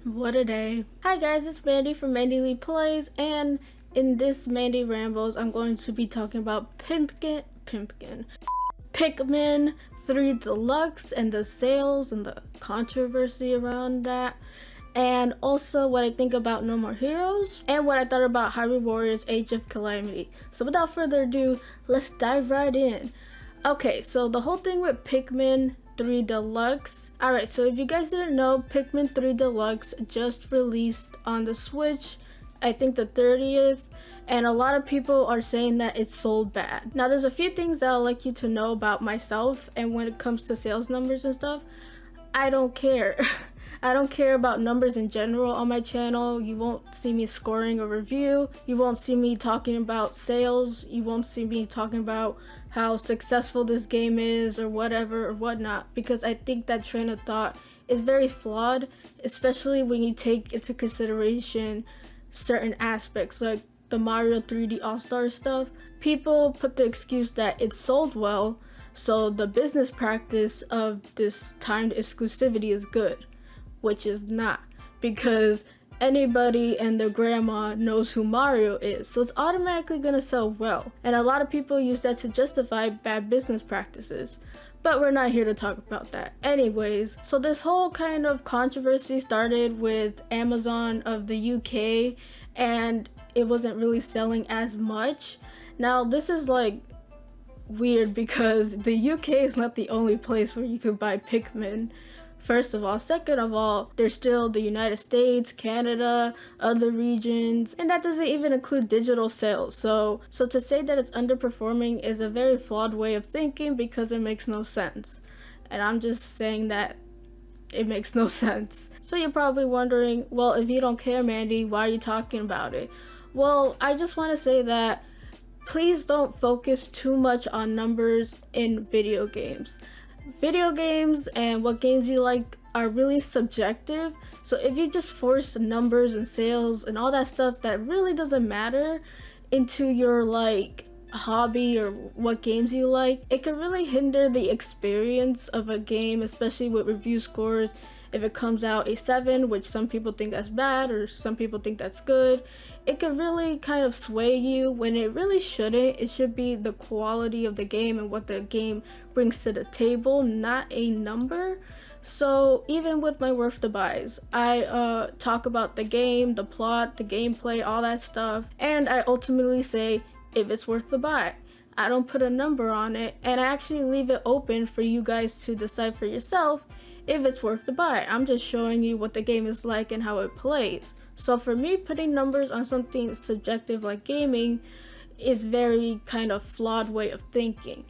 What a day. Hi guys, it's Mandy from MandyleePlays, and in this Mandy Rambles, I'm going to be talking about Pikmin 3 Deluxe and the sales and the controversy around that, and also what I think about No More Heroes, and what I thought about Hyrule Warriors Age of Calamity. So without further ado, let's dive right in. Okay, so the whole thing with Pikmin 3 Deluxe. Alright, so if you guys didn't know, Pikmin 3 Deluxe just released on the Switch, I think the 30th, and a lot of people are saying that it sold bad. Now there's a few things that I'd like you to know about myself, and when it comes to sales numbers and stuff, I don't care. I don't care about numbers in general on my channel. You won't see me scoring a review. You won't see me talking about sales. You won't see me talking about how successful this game is or whatever or whatnot, because I think that train of thought is very flawed, especially when you take into consideration certain aspects like the Mario 3D All-Star stuff. People put the excuse that it sold well, so the business practice of this timed exclusivity is good, which is not, because anybody and their grandma knows who Mario is, so it's automatically gonna sell well. And a lot of people use that to justify bad business practices, but we're not here to talk about that. Anyways, so this whole kind of controversy started with Amazon of the UK, and it wasn't really selling as much. Now this is like weird because the UK is not the only place where you could buy Pikmin. First of all. Second of all, there's still the United States, Canada, other regions, and that doesn't even include digital sales. So to say that it's underperforming is a very flawed way of thinking, because it makes no sense. And I'm just saying that it makes no sense. So you're probably wondering, well, if you don't care, Mandy, why are you talking about it? Well, I just want to say that please don't focus too much on numbers in video games. Video games and what games you like are really subjective, so if you just force numbers and sales and all that stuff that really doesn't matter into your like hobby or what games you like, it can really hinder the experience of a game, especially with review scores. If it comes out a 7, which some people think that's bad or some people think that's good, it could really kind of sway you when it really shouldn't. It should be the quality of the game and what the game brings to the table, not a number. So even with my worth to buys, I talk about the game, the plot, the gameplay, all that stuff, and I ultimately say if it's worth the buy. I don't put a number on it, and I actually leave it open for you guys to decide for yourself if it's worth the buy. I'm just showing you what the game is like and how it plays. So for me, putting numbers on something subjective like gaming is very kind of flawed way of thinking.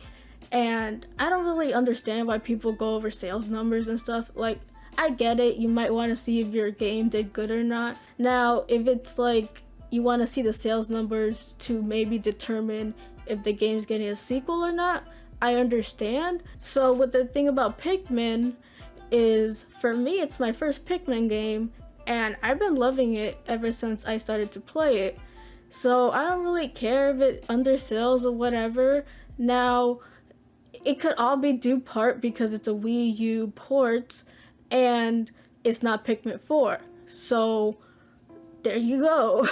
And I don't really understand why people go over sales numbers and stuff. Like, I get it, you might want to see if your game did good or not. Now, if it's like you want to see the sales numbers to maybe determine if the game's getting a sequel or not, I understand. So what the thing about Pikmin is, for me, it's my first Pikmin game, and I've been loving it ever since I started to play it. So I don't really care if it undersells or whatever. Now, it could all be due part because it's a Wii U port and it's not Pikmin 4. So there you go.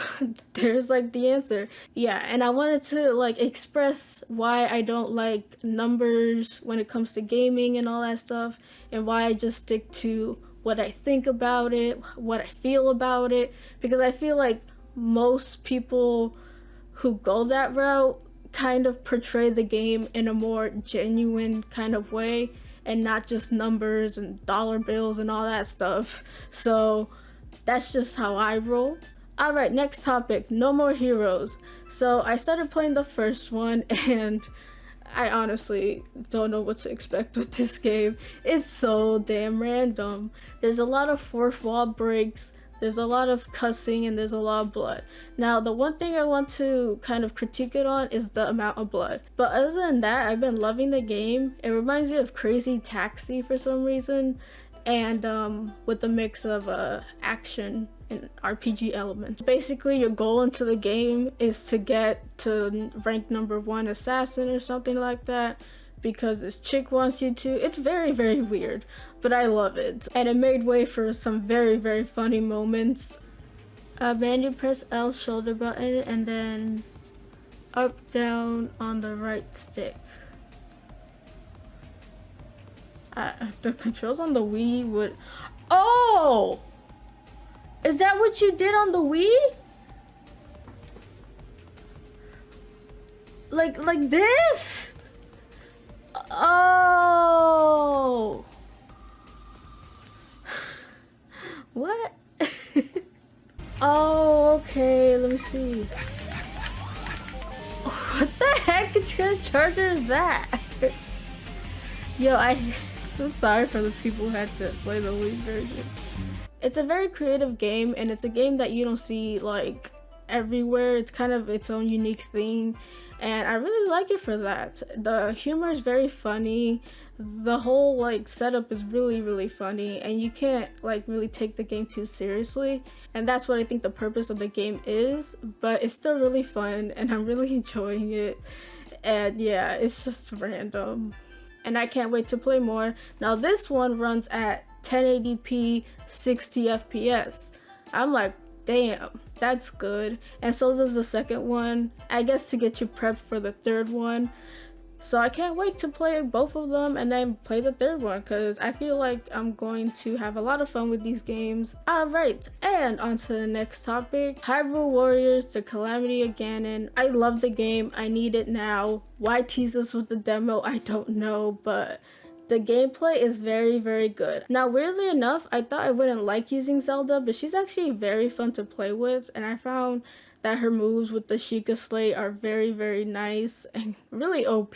There's like the answer. Yeah, and I wanted to like express why I don't like numbers when it comes to gaming and all that stuff, and why I just stick to what I think about it, what I feel about it, because I feel like most people who go that route kind of portray the game in a more genuine kind of way and not just numbers and dollar bills and all that stuff. So that's just how I roll. Alright, next topic, No More Heroes. So I started playing the first one, and I honestly don't know what to expect with this game. It's so damn random. There's a lot of fourth wall breaks, there's a lot of cussing, and there's a lot of blood. Now, the one thing I want to kind of critique it on is the amount of blood. But other than that, I've been loving the game. It reminds me of Crazy Taxi for some reason, and with a mix of action and RPG elements. Basically, your goal into the game is to get to rank number 1 assassin or something like that, because this chick wants you to. It's very, very weird, but I love it. And it made way for some very, very funny moments. Mandy, press L shoulder button and then up, down on the right stick. The controls on the Wii would... Oh! Is that what you did on the Wii? Like this? Oh! What? Oh, okay, let me see. What the heck kind of charger is that? Yo, I'm sorry for the people who had to play the Wii version. It's a very creative game, and it's a game that you don't see like everywhere. It's kind of its own unique thing, and I really like it for that. The humor is very funny. The whole like setup is really, really funny, and you can't like really take the game too seriously, and that's what I think the purpose of the game is. But it's still really fun, and I'm really enjoying it. And yeah, it's just random, and I can't wait to play more. Now this one runs at 1080p 60 FPS. I'm like, damn, that's good. And so does the second one, I guess, to get you prepped for the third one. So I can't wait to play both of them and then play the third one, because I feel like I'm going to have a lot of fun with these games. Alright, and on to the next topic. Hyrule Warriors, the Calamity of Ganon. I love the game. I need it now. Why tease us with the demo? I don't know, but the gameplay is very, very good. Now, weirdly enough, I thought I wouldn't like using Zelda, but she's actually very fun to play with, and I found that her moves with the Sheikah Slate are very, very nice and really OP.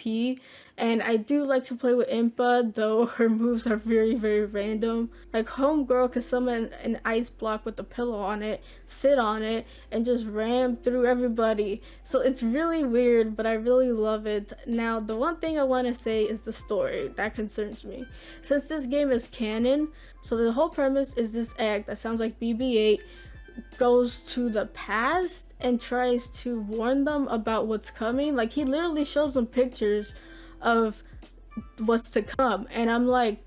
And I do like to play with Impa, though her moves are very, very random. Like, Homegirl can summon an ice block with a pillow on it, sit on it, and just ram through everybody. So it's really weird, but I really love it. Now, the one thing I want to say is the story. That concerns me. Since this game is canon, so the whole premise is this egg that sounds like BB-8 goes to the past and tries to warn them about what's coming. Like, he literally shows them pictures of what's to come, and I'm like,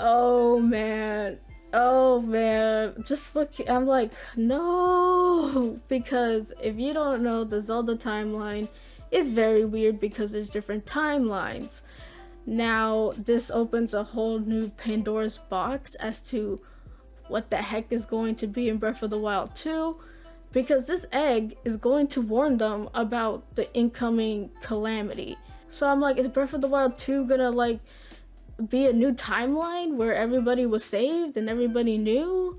oh man, just look. I'm like, no, because if you don't know, the Zelda timeline is very weird because there's different timelines. Now this opens a whole new Pandora's box as to what the heck is going to be in Breath of the Wild 2, because this egg is going to warn them about the incoming calamity. So I'm like, is Breath of the Wild 2 gonna like be a new timeline where everybody was saved and everybody knew?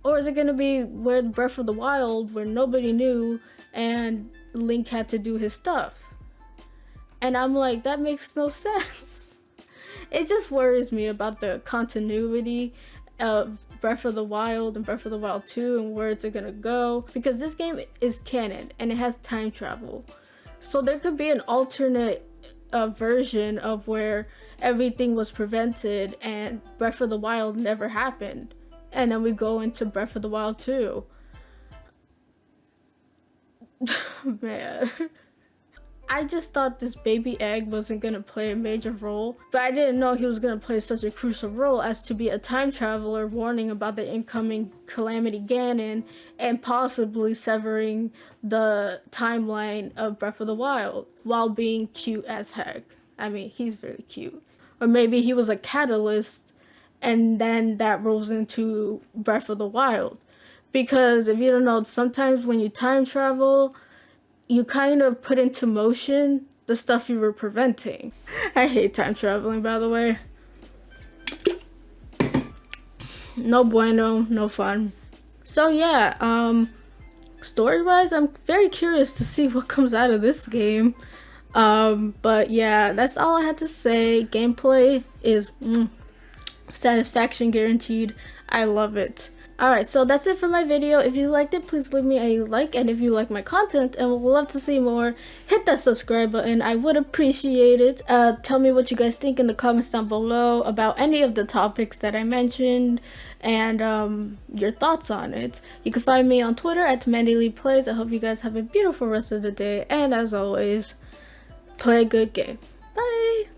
Or is it gonna be where Breath of the Wild, where nobody knew and Link had to do his stuff? And I'm like, that makes no sense. It just worries me about the continuity of Breath of the Wild and Breath of the Wild 2 and where it's gonna go, because this game is canon and it has time travel. So there could be an alternate version of where everything was prevented and Breath of the Wild never happened, and then we go into Breath of the Wild 2. Man. I just thought this baby egg wasn't gonna play a major role, but I didn't know he was gonna play such a crucial role as to be a time traveler warning about the incoming Calamity Ganon and possibly severing the timeline of Breath of the Wild while being cute as heck. I mean, he's very cute. Or maybe he was a catalyst and then that rolls into Breath of the Wild. Because if you don't know, sometimes when you time travel, you kind of put into motion the stuff you were preventing. I hate time traveling, by the way. No bueno, no fun. So yeah, story-wise, I'm very curious to see what comes out of this game. But yeah, that's all I had to say. Gameplay is satisfaction guaranteed. I love it. Alright, so that's it for my video. If you liked it, please leave me a like, and if you like my content and would love to see more, hit that subscribe button. I would appreciate it. Tell me what you guys think in the comments down below about any of the topics that I mentioned and your thoughts on it. You can find me on Twitter at MandyleePlays. I hope you guys have a beautiful rest of the day, and as always, play a good game. Bye!